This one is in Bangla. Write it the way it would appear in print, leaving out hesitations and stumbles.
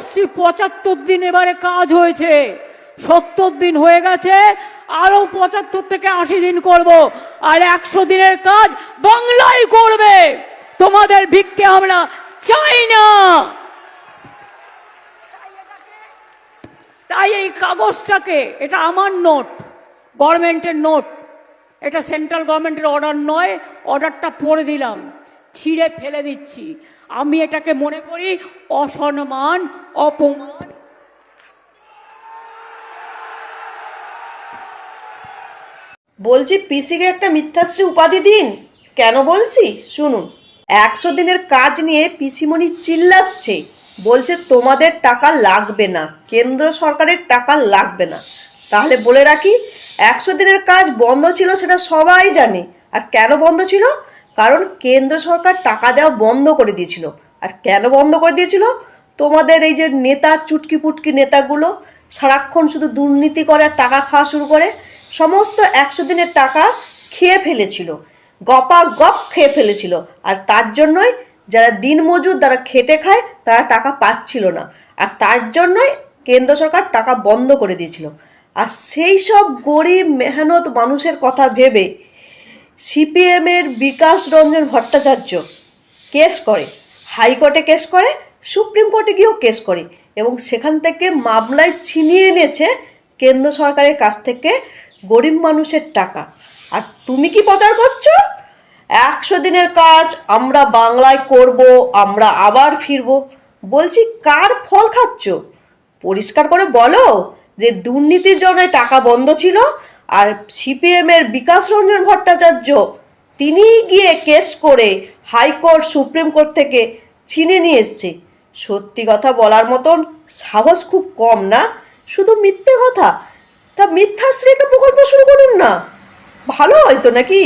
কর্মশ্রী ৭৫ দিন এবারে কাজ হয়েছে, ৭০ দিন হয়ে গেছে, আরো ৭৫ থেকে ৮০ দিন করব, আর ১০০ দিনের কাজ বাংলায় করবে। তোমাদের ভিক্ষে আমরা চাই না। তাই এই কাগজটাকে, এটা আমার নোট, গভর্নমেন্টের নোট, এটা সেন্ট্রাল গভর্নমেন্টের অর্ডার নয়, অর্ডারটা পড়ে দিলাম, ছিঁড়ে ফেলে দিচ্ছি। আমি এটাকে মনে করি অসম্মান, অপমান। বলছি পিসিকে একটা মিথ্যাশ্রী উপাধি দিন। কেন বলছি শুনুন। ১০০ দিনের কাজ নিয়ে পিসিমণি চিল্লাচ্ছে, বলছে তোমাদের টাকা লাগবে না, কেন্দ্র সরকারের টাকা লাগবে না। তাহলে বলে রাখি, ১০০ দিনের কাজ বন্ধ ছিল সেটা সবাই জানে। আর কেন বন্ধ ছিল? কারণ কেন্দ্র সরকার টাকা দেওয়া বন্ধ করে দিয়েছিল। আর কেন বন্ধ করে দিয়েছিল? তোমাদের এই যে নেতা, চুটকি পুটকি নেতাগুলো সারাক্ষণ শুধু দুর্নীতি করে আর টাকা খাওয়া শুরু করে, সমস্ত ১০০ দিনের টাকা খেয়ে ফেলেছিল, গপা গপ খেয়ে ফেলেছিল। আর তার জন্যই যারা দিনমজুর, যারা খেটে খায়, তারা টাকা পাচ্ছিল না। আর তার জন্যই কেন্দ্র সরকার টাকা বন্ধ করে দিয়েছিল। আর সেই সব গরিব মেহনত মানুষের কথা ভেবে সিপিএমের বিকাশ রঞ্জন ভট্টাচার্য কেস করে, হাইকোর্টে কেস করে, সুপ্রিম কোর্টে গিয়েও কেস করে, এবং সেখান থেকে মামলায় ছিনিয়ে এনেছে কেন্দ্র সরকারের কাছ থেকে গরিব মানুষের টাকা। আর তুমি কি প্রচার করছো? ১০০ দিনের কাজ আমরা বাংলায় করব, আমরা আবার ফিরব। বলছি কার ফল খাচ্ছ? পরিষ্কার করে বলো যে দুর্নীতির জন্য টাকা বন্ধ ছিল, আর সিপিএমের বিকাশ রঞ্জন ভট্টাচার্য তিনি গিয়ে কেস করে হাইকোর্ট, সুপ্রিম কোর্ট থেকে ছিনিয়ে নিয়ে এসছে। সত্যি কথা বলার মতন সাহস খুব কম না? শুধু মিথ্যে কথা। তা মিথ্যাশ্রী একটা প্রকল্প শুরু করুন না, ভালো হয়তো নাকি?